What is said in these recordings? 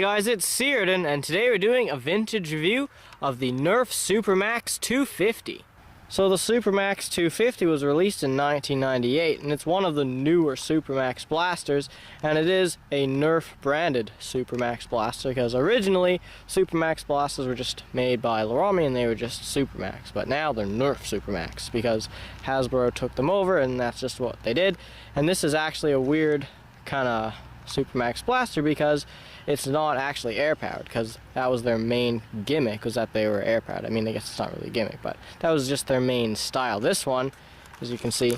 guys, it's Searden, and today we're doing a vintage review of the Nerf SuperMAXX 250. So the SuperMAXX 250 was released in 1998, and it's one of the newer SuperMAXX blasters, and it is a Nerf branded SuperMAXX blaster, because originally SuperMAXX blasters were just made by Larami and they were just SuperMAXX, but now they're Nerf SuperMAXX because Hasbro took them over and that's just what they did. And this is actually a weird kind of SuperMAXX blaster because it's not actually air powered, because that was their main gimmick, was that they were air powered. I mean, I guess it's not really a gimmick, but that was just their main style. This one, as you can see,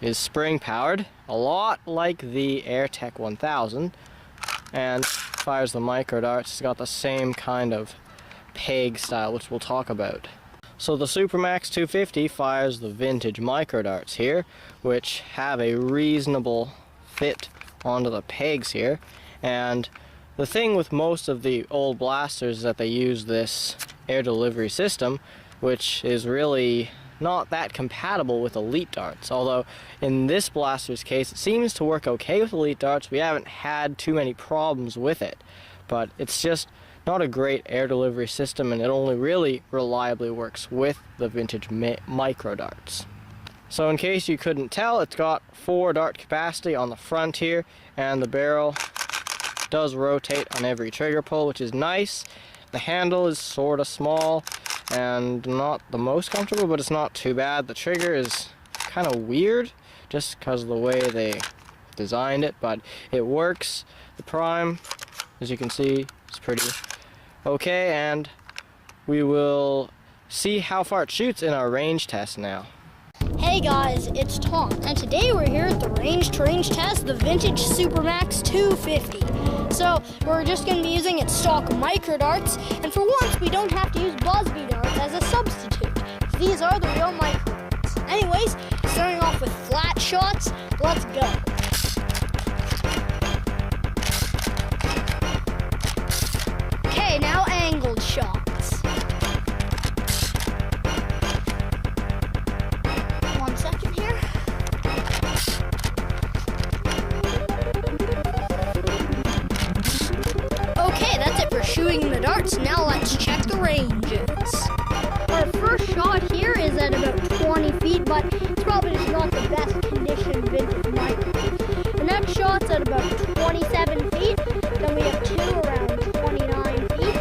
is spring powered, a lot like the AirTech 1000, and fires the micro darts. It's got the same kind of peg style, which we'll talk about. So the SuperMAXX 250 fires the vintage micro darts here, which have a reasonable fit onto the pegs here. And the thing with most of the old blasters is that they use this air delivery system, which is really not that compatible with elite darts. Although in this blaster's case it seems to work okay with elite darts. We haven't had too many problems with it, but it's just not a great air delivery system, and it only really reliably works with the vintage micro darts. So in case you couldn't tell, it's got 4 dart capacity on the front here, and the barrel does rotate on every trigger pull, which is nice. The handle is sort of small and not the most comfortable, but it's not too bad. The trigger is kind of weird just because of the way they designed it, but it works. The prime, as you can see, is pretty okay, and we will see how far it shoots in our range test now. Hey guys, it's Tom, and today we're here at the range test the vintage SuperMAXX 250. So we're just going to be using its stock micro darts, and for once we don't have to use Busby darts as a substitute. These are the real micro darts. Anyways, starting off with flat shots, let's go. Okay, now angled shots. Shooting the darts, now let's check the ranges. Our first shot here is at about 20 feet, but it's probably just not the best condition vintage micro. The next shot's at about 27 feet, then we have 2 around 29 feet,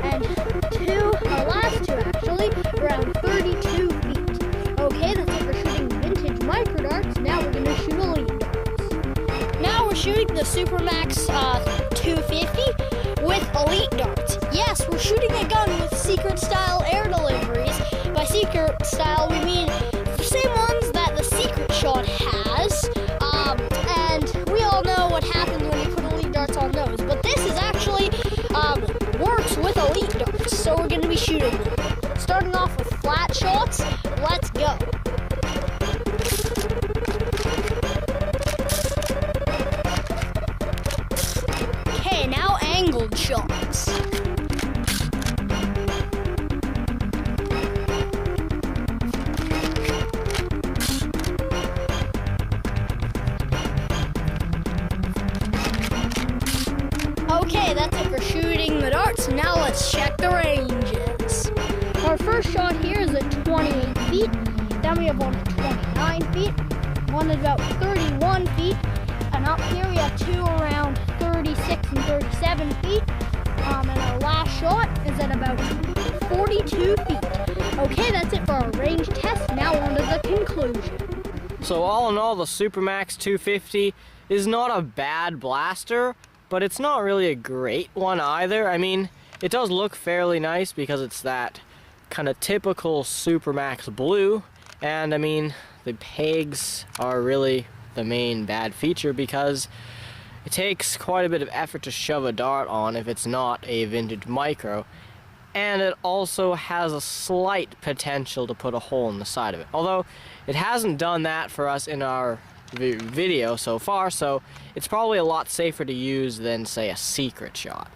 and 2, our last 2 actually, around 32 feet. Okay, that's it for shooting vintage micro darts. Now we're going to shoot elite darts. Now we're shooting the SuperMAXX 250 with elite darts. Yes, we're shooting a gun with secret style air deliveries. By secret style, we mean the same ones that the secret shot has. And we all know what happens when you put elite darts on those. But this is actually works with elite darts, so we're going to be shooting them. Starting off with flat shots, let's go. Now angled shots. Okay, that's it for shooting the darts. Now let's check the ranges. Our first shot here is at 28 feet. Then we have one at 29 feet, one at about 31 feet, and up here we have 2 around 36 and 37 feet, and our last shot is at about 42 feet. Okay, that's it for our range test. Now on to the conclusion. So all in all, the SuperMAXX 250 is not a bad blaster, but it's not really a great one either. I mean, it does look fairly nice because it's that kind of typical SuperMAXX blue, and I mean, the pegs are really the main bad feature because it takes quite a bit of effort to shove a dart on if it's not a vintage micro, and it also has a slight potential to put a hole in the side of it. Although it hasn't done that for us in our video so far, so it's probably a lot safer to use than, say, a secret shot.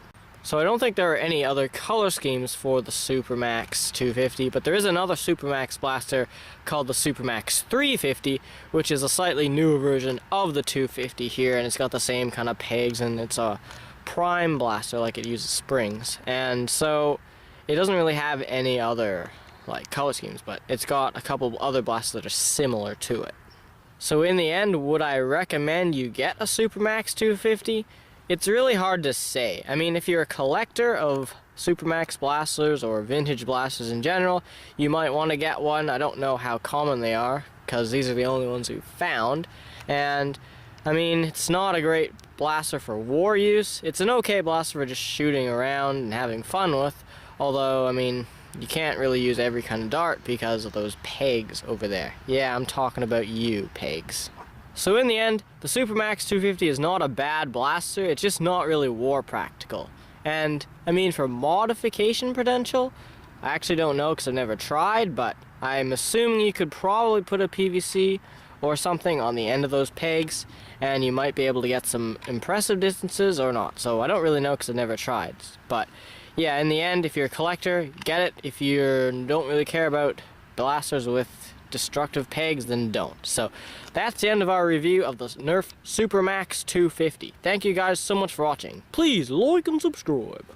So I don't think there are any other color schemes for the SuperMAXX 250, but there is another SuperMAXX blaster called the SuperMAXX 350, which is a slightly newer version of the 250 here, and it's got the same kind of pegs, and it's a prime blaster, like it uses springs, and so it doesn't really have any other like color schemes, but it's got a couple other blasters that are similar to it. So in the end, would I recommend you get a SuperMAXX 250? It's really hard to say. I mean, if you're a collector of SuperMAXX blasters or vintage blasters in general, you might want to get one. I don't know how common they are, because these are the only ones we've found. And I mean, it's not a great blaster for war use. It's an okay blaster for just shooting around and having fun with, although, I mean, you can't really use every kind of dart because of those pegs over there. Yeah, I'm talking about you, pegs. So in the end, the SuperMAXX 250 is not a bad blaster, it's just not really war practical. And, I mean, for modification potential, I actually don't know because I've never tried, but I'm assuming you could probably put a PVC or something on the end of those pegs, and you might be able to get some impressive distances or not. So I don't really know because I've never tried. But yeah, in the end, if you're a collector, get it. If you don't really care about blasters with destructive pegs, then don't. So that's the end of our review of the Nerf SuperMAXX 250. Thank you guys so much for watching. Please like and subscribe.